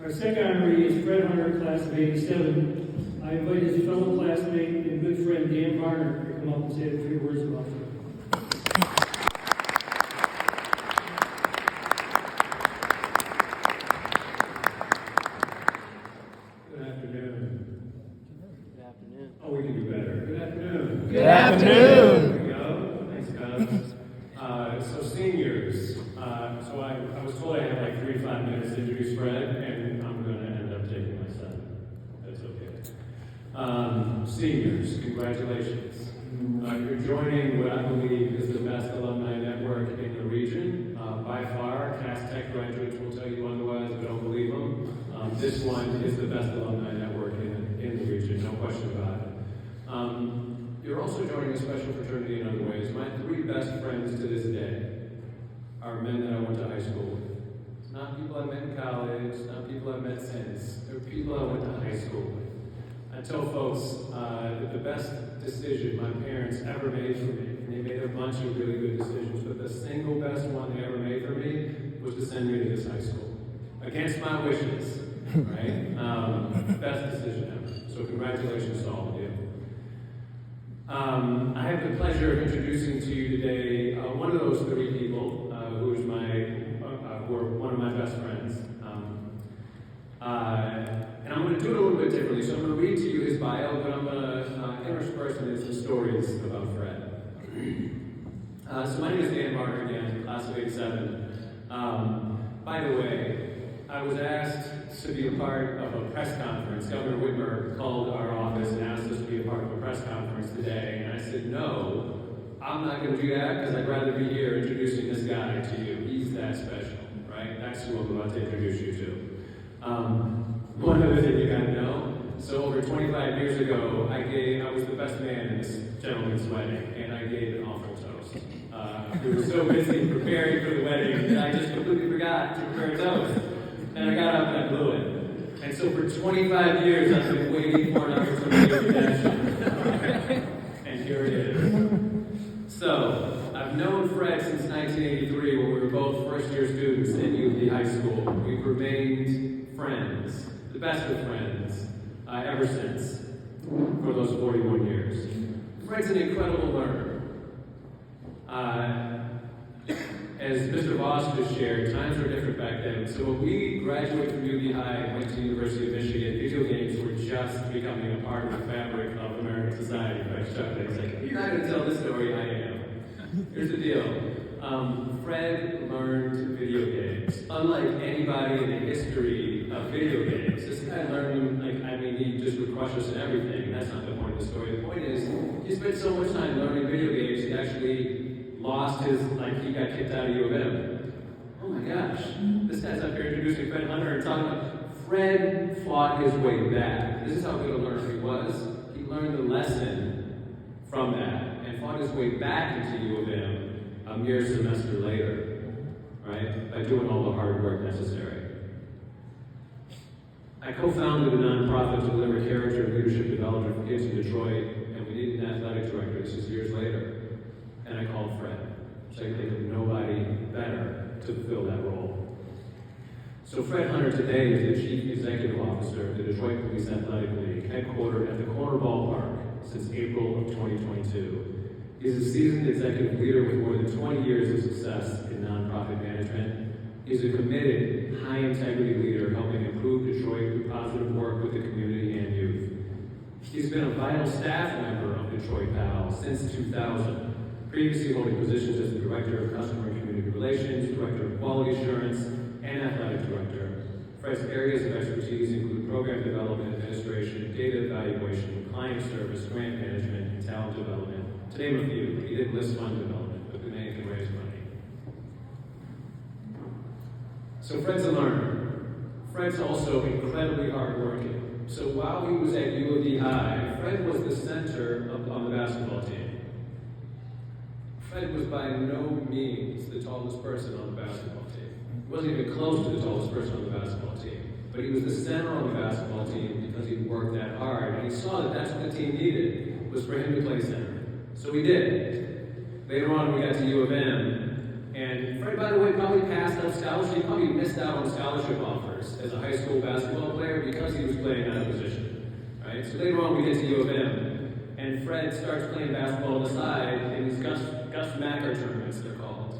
Our second honoree is Fred Hunter, class of '87. I invite his fellow classmate and good friend Dan Varner to come up and say a few words about him. Good afternoon. Good afternoon. Oh, we can do better. Good afternoon. Good afternoon. There we go. Thanks, guys. So seniors. So I was told I had like 3 to 5 minutes to introduce Fred, and I'm going to end up taking my 7. That's okay. Seniors, congratulations. You're joining what I believe is the best alumni network in the region. By far, Cass Tech graduates will tell you otherwise, but don't believe them. This one is the best alumni network in the region, no question about it. You're also joining a special fraternity in other ways. My 3 best friends to this day are men that I went to high school with. It's not people I met in college, not people I've met since. They're people I went to high school with. I tell folks that the best decision my parents ever made for me, and they made a bunch of really good decisions, but the single best one they ever made for me was to send me to this high school. Against my wishes, right? Best decision ever. So congratulations to all of you. I have the pleasure of introducing to you today one of those 3 people who is one of my best friends. And I'm going to do it a little bit differently. So I'm going to read to you his bio, but I'm going to intersperse it into some stories about Fred. So my name is Dan Varner again, class of '87. By the way, I was asked to be a part of a press conference. Governor Whitmer called our office and asked us to be a part of a press conference today. And I said, no, I'm not going to do that because I'd rather be here introducing this guy to you. He's that special, right? That's who I'm about to introduce you to. One other thing you got to know. So over 25 years ago, I was the best man in this gentleman's wedding, and I gave an awful toast. We were so busy preparing for the wedding that I just completely forgot to prepare a toast. And I got up and I blew it. And so for 25 years, I've been waiting for an opportunity of redemption. And here it is. So, I've known Fred since 1983 when we were both first-year students at UDJ High School. We've remained friends, the best of friends, ever since, for those 41 years. Fred's an incredible learner. As Mr. Voss just shared, times were different back then. So when we graduated from UDJ High and went to the University of Michigan, video games were just becoming a part of the fabric of American society. He's like, you're not going to tell this story, I am. Here's the deal. Fred learned video games. Unlike anybody in the history of video games, this guy learned them, he just would crush us in everything. And that's not the point of the story. The point is, he spent so much time learning video games, he actually lost he got kicked out of U of M. Oh my gosh, this guy's up here introducing Fred Hunter and talking about Fred fought his way back. This is how good a learner he was. He learned the lesson from that and fought his way back into U of M a mere semester later, right? By doing all the hard work necessary. I co-founded a nonprofit to deliver character and leadership development for kids in Detroit, and we needed an athletic director. This is years later. And I called Fred. So I think of nobody better to fulfill that role. So Fred Hunter today is the Chief Executive Officer of the Detroit Police Athletic League, headquartered at the Corner Ballpark since April of 2022. He's a seasoned executive leader with more than 20 years of success in nonprofit management. He's a committed, high-integrity leader helping improve Detroit through positive work with the community and youth. He's been a vital staff member of Detroit PAL since 2000. Previously holding positions as the Director of Customer and Community Relations, Director of Quality Assurance, and Athletic Director. Fred's areas of expertise include program development, administration, data evaluation, client service, grant management, and talent development. To name a few, he didn't list fund development, but the man can raise money. So Fred's a learner. Fred's also incredibly hardworking. So while he was at UDJ High, Fred was the center on the basketball team. Fred was by no means the tallest person on the basketball team. He wasn't even close to the tallest person on the basketball team. But he was the center on the basketball team because he worked that hard. And he saw that that's what the team needed, was for him to play center. So he did. Later on, we got to U of M. And Fred, by the way, probably passed up scholarship. He probably missed out on scholarship offers honors as a high school basketball player because he was playing out of position. Right? So later on we get to U of M, and Fred starts playing basketball on the side in these Gus Macker tournaments, they're called.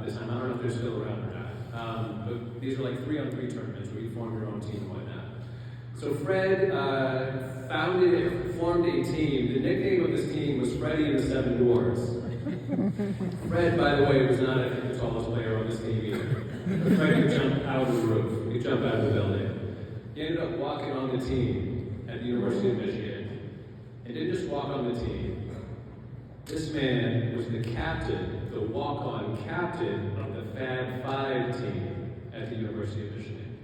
This time, I don't know if they're still around or not. But these are like 3-on-3 tournaments where you form your own team and whatnot. So Fred formed a team. The nickname of this team was Freddie and the Seven Dwarfs. Fred, by the way, was not the tallest player on this team either. But Fred could jump out of the roof. He jumped out of the building. He ended up walking on the team at the University of Michigan. And didn't just walk on the team. This man was the captain, the walk-on captain of the Fab Five team at the University of Michigan.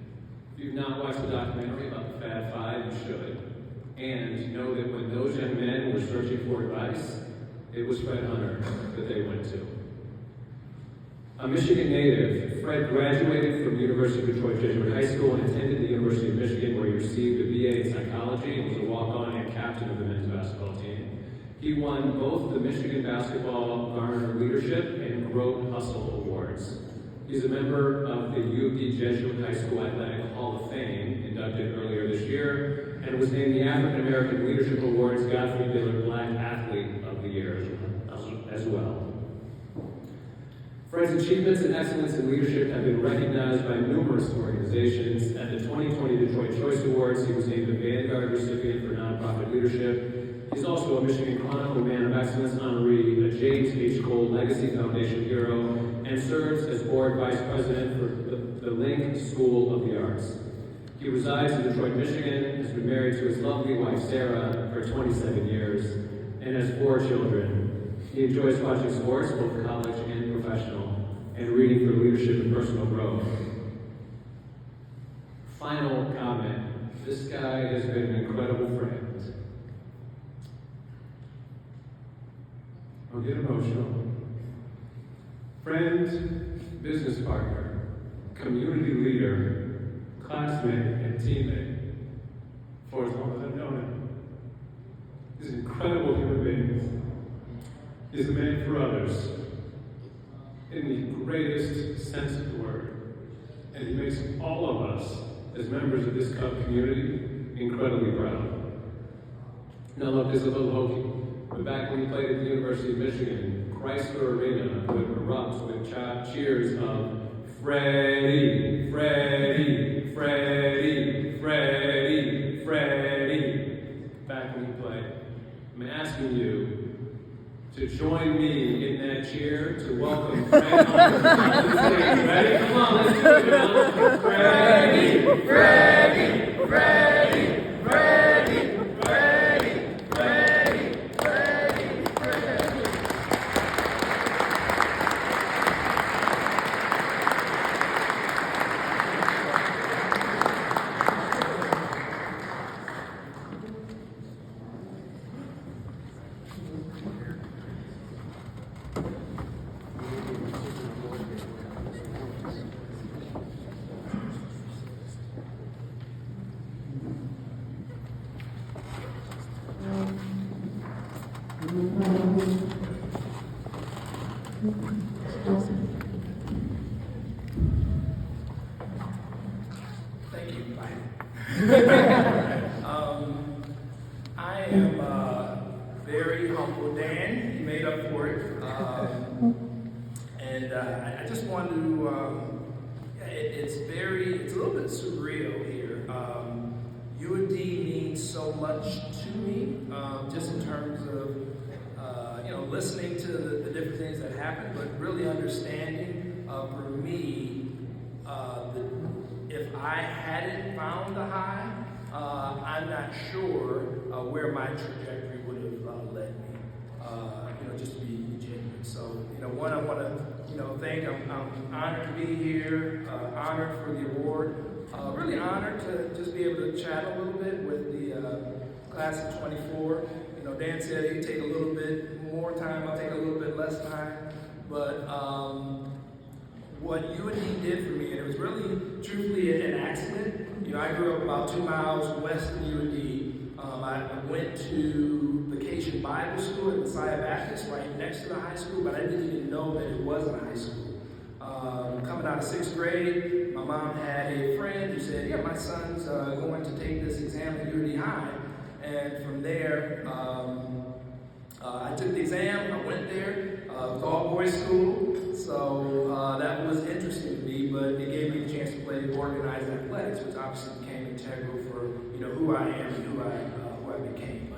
If you've not watched the documentary about the Fab Five, you should. And know that when those young men were searching for advice, it was Fred Hunter that they went to. A Michigan native, Fred graduated from the University of Detroit Jesuit High School and attended the University of Michigan, where he received a BA in psychology and was a walk-on and captain of the men's basketball team. He won both the Michigan Basketball Garner Leadership and Growth Hustle Awards. He's a member of the UDJ Jesuit High School Athletic Hall of Fame, inducted earlier this year, and was named the African American Leadership Awards Godfrey Dillard Black Athlete of the Year as well. Fred's achievements and excellence in leadership have been recognized by numerous organizations. At the 2020 Detroit Choice Awards, he was named a Vanguard recipient for nonprofit leadership. He's also a Michigan Chronicle Man of Excellence honoree, a James H. Cole Legacy Foundation hero, and serves as board vice president for the Link School of the Arts. He resides in Detroit, Michigan, has been married to his lovely wife, Sarah, for 27 years, and has 4 children. He enjoys watching sports, both college and professional, and reading for leadership and personal growth. Final comment. This guy has been an incredible friend. I'll get emotional. Friend, business partner, community leader, classmate, and teammate for as long as I've known him. He's an incredible human being. He's a man for others in the greatest sense of the word. And he makes all of us, as members of this Cub community, incredibly proud. Now look, this is a little hokey, but back when he played at the University of Michigan, Chrysler Arena would erupt with cheers of Freddie, Freddie, Freddie, Freddie, Freddie, back when he played. I'm asking you to join me in that cheer to welcome Fred Hunter to the stage. Ready? Come on, let's do it, y'all. Freddie, Freddie, Freddie, Freddie, Freddie, Freddie, Freddie, Freddie. Thank you. I am very humble, Dan. You made up for it. And I just want to, it's a little bit surreal here. UD means so much to me, just in terms of, listening to the different things that happen, but really understanding, for me, if I hadn't found the high, I'm not sure where my trajectory would have led me. Just to be genuine. So, one, I want to, thank. I'm honored to be here. Honored for the award. Really honored to just be able to chat a little bit with the class of 24. Dan said he'd take a little bit more time. I'll take a little bit less time. But what UD did for me, and it was really, truthfully, an accident. I grew up about 2 miles west of UD. I went to Vacation Bible School at Messiah Baptist, right next to the high school, but I didn't even know that it was a high school. Coming out of 6th grade, my My mom had a friend who said, yeah, my son's going to take this exam at UD High. And from there, I took the exam, I went there. It was all boys school, so that was interesting to me, but it gave me a chance to play organized athletics, which obviously became integral for who I am and who I became.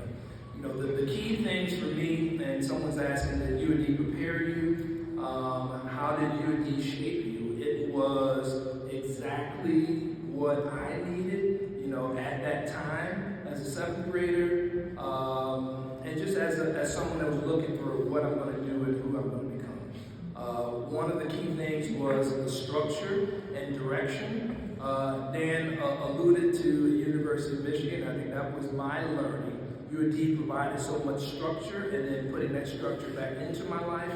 But the key things for me, and someone's asking, did UD prepare you? How did UD shape you? It was exactly what I needed, at that time as a seventh grader, and just as someone that was looking for what I'm going to do and who I'm going to become. One of the key things was the structure and direction. Dan alluded to the University of Michigan. I think that was my learning. UD provided so much structure, and then putting that structure back into my life,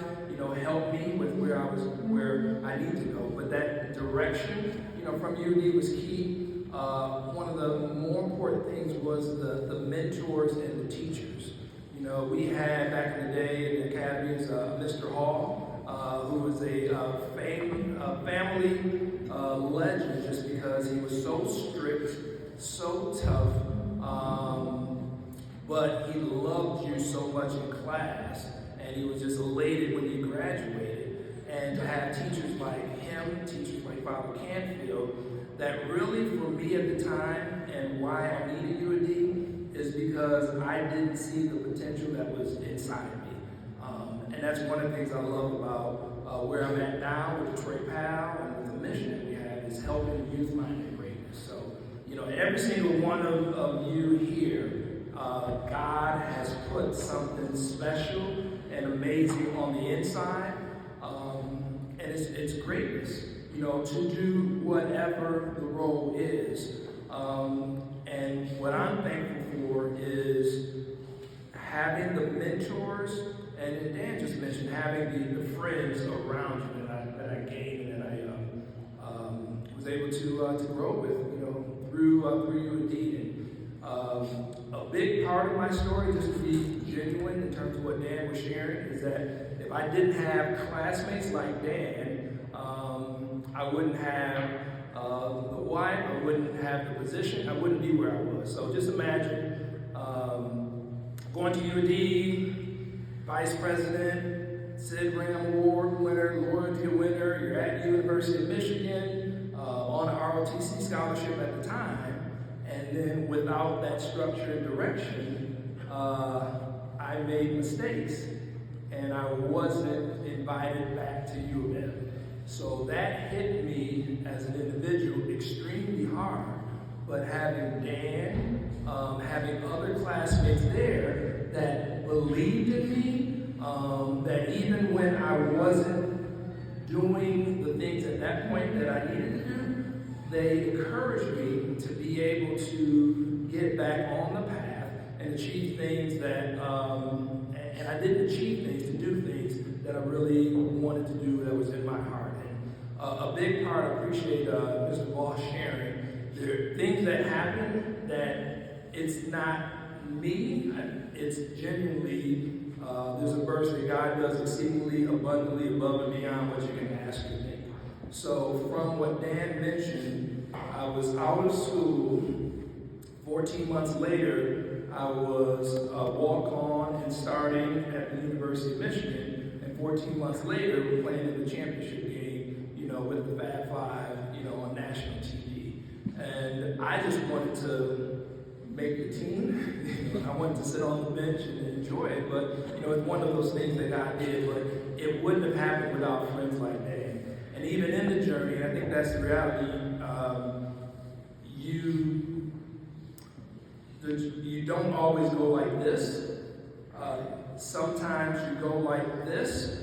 helped me with where I need to go. But that direction, from UD was key. One of the more important things was the mentors and the teachers. We had back in the day in the academies Mr. Hall, who was a family legend just because he was so strict, so tough, but he loved you so much in class, and he was just elated when you graduated. And to have teachers like him, teachers like Father Canfield, that really for me at the time and why I needed UD is because I didn't see the potential that was inside of me. And that's one of the things I love about where I'm at now with Detroit PAL and with the mission that we have is helping youth find their greatness. So, every single one of you here, God has put something special and amazing on the inside, and it's greatness, to do whatever the role is. And what I'm thankful for is having the mentors, and Dan just mentioned having the friends around you that I gained and I was able to grow with, through UD. And a big part of my story, just to be genuine in terms of what Dan was sharing, is that if I didn't have classmates like Dan, I wouldn't have the wife, I wouldn't have the position, I wouldn't be where I was. So just imagine going to UD, vice president, Sid Graham Award winner, loyalty winner, you're at the University of Michigan, on a ROTC scholarship at the time, and then without that structure and direction, I made mistakes, and I wasn't invited back to U of M. So that hit me as an individual extremely hard, but having Dan, having other classmates there that believed in me, that even when I wasn't doing the things at that point that I needed to do, they encouraged me to be able to get back on the path and achieve things that, and I didn't achieve things, to do things that I really wanted to do that was in my heart. And a big part, I appreciate Mr. Boss sharing, there are things that happen that it's not me, it's genuinely, there's a verse that God does exceedingly abundantly above and beyond what you can ask or think. So from what Dan mentioned, I was out of school. 14 months later, I was walk-on and starting at the University of Michigan. And 14 months later, we're playing in the championship game, with the Fab Five, on national TV. And I just wanted to make the team. I wanted to sit on the bench and enjoy it. But, it's one of those things that God did. But it wouldn't have happened without friends like Dan. And even in the journey, I think that's the reality, you don't always go like this. Sometimes you go like this.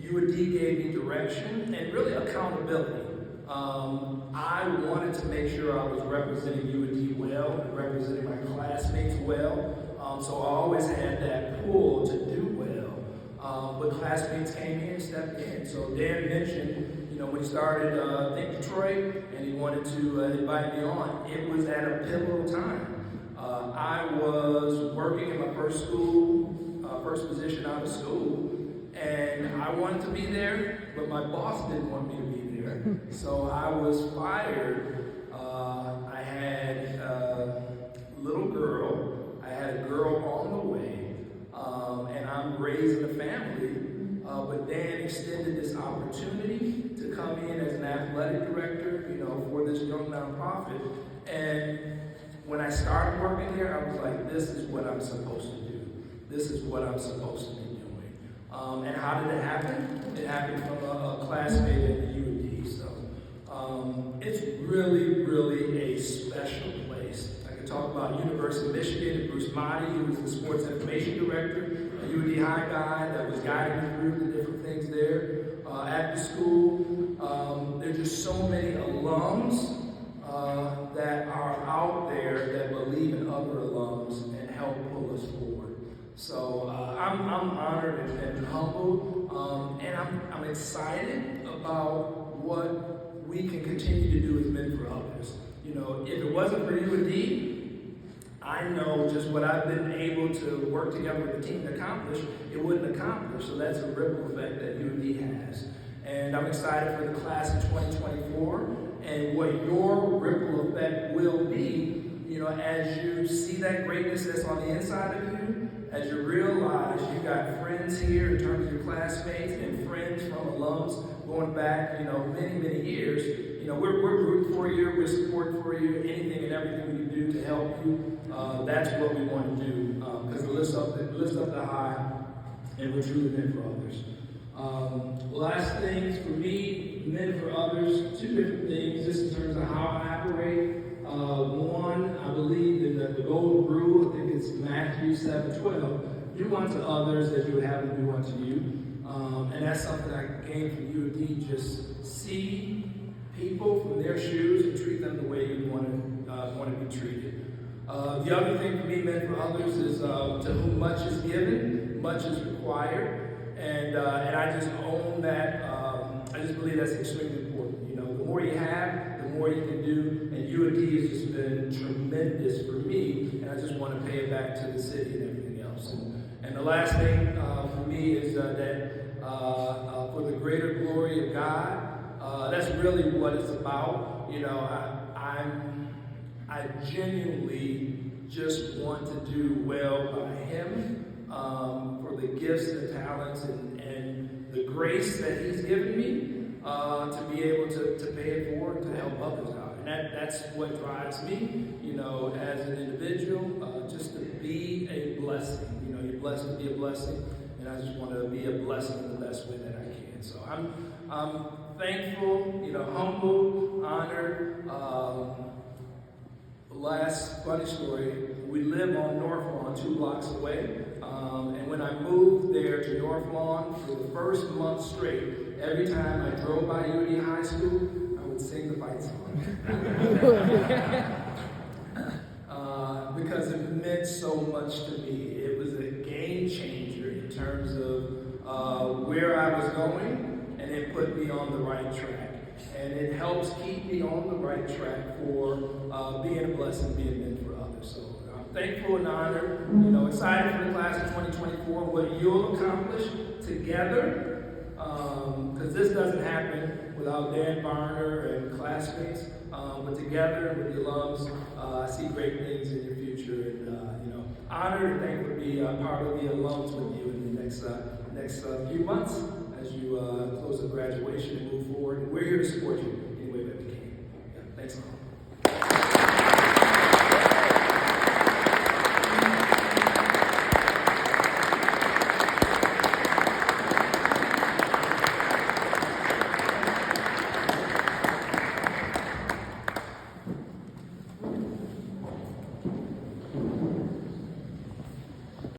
UD gave me direction and really accountability. I wanted to make sure I was representing UD well and representing my classmates well. So I always had that pull to do well. But classmates came in and stepped in. So Dan mentioned, when he started Think Detroit and he wanted to invite me on, it was at a pivotal time. I was working in my first position out of school, and I wanted to be there, but my boss didn't want me to be here. So I was fired. I had a little girl. I had a girl on the way, and I'm raising a family. But Dan extended this opportunity to come in as an athletic director, for this young nonprofit. And when I started working here, I was like, this is what I'm supposed to do. This is what I'm supposed to be doing. And how did it happen? It happened from a classmate at the UD. So it's really, really a special place. I could talk about University of Michigan and Bruce Motti, who was the sports information director, a UD High guy that was guiding me through the different things there at the school. There's just so many alums that are out there that believe in other alums and help pull us forward. So I'm honored and humbled, and I'm excited about what we can continue to do as men for others. If it wasn't for UD, I know just what I've been able to work together with the team to accomplish, it wouldn't accomplish. So that's a ripple effect that UD has. And I'm excited for the class of 2024 and what your ripple effect will be, as you see that greatness that's on the inside of you, as you realize you've got friends here in terms of your classmates and friends from alums going back, many, many years. We're rooting for you, we're supporting for you, anything and everything we can do to help you. That's what we want to do, because it lifts up the high, and we're truly men for others. Last things for me, men for others, two different things, just in terms of how I operate. One, I believe in the golden rule. I think it's Matthew 7:12. Do unto others as you would have them do unto you. And that's something I gained from UD. Just see people from their shoes and treat them the way you want to be treated. The other thing for me, men for others, is to whom much is given, much is required. And I just own that. I just believe that's extremely important. The more you have, the more you can do. And UD has just been tremendous for me. And I just want to pay it back to the city and everything else. And the last thing for me is that for the greater glory of God, that's really what it's about. I genuinely just want to do well by Him, for the gifts and talents and the grace that He's given me to be able to pay it forward, to help others out. And that's what drives me, as an individual, just to be a blessing. You're blessed to be a blessing, and I just want to be a blessing in the best way that I can. So I'm thankful, humble, honored. Last funny story, we live on North Lawn, 2 blocks away. And when I moved there to North Lawn, for the first month straight, every time I drove by UD High School, I would sing the fight song. Because it meant so much to me. It was a game changer in terms of where I was going, and it put me on the right track. And it helps keep me on the right track for being a blessing, being meant for others. So I'm thankful and honored, excited for the class of 2024, what you'll accomplish together, because this doesn't happen without Dan Barner and classmates, but together with the alums, I see great things in your future, and honored and thankful to be part of the alums with you in the next few months as you close up graduation and move forward. We're here to support you any way that we can. Yeah, thanks a lot.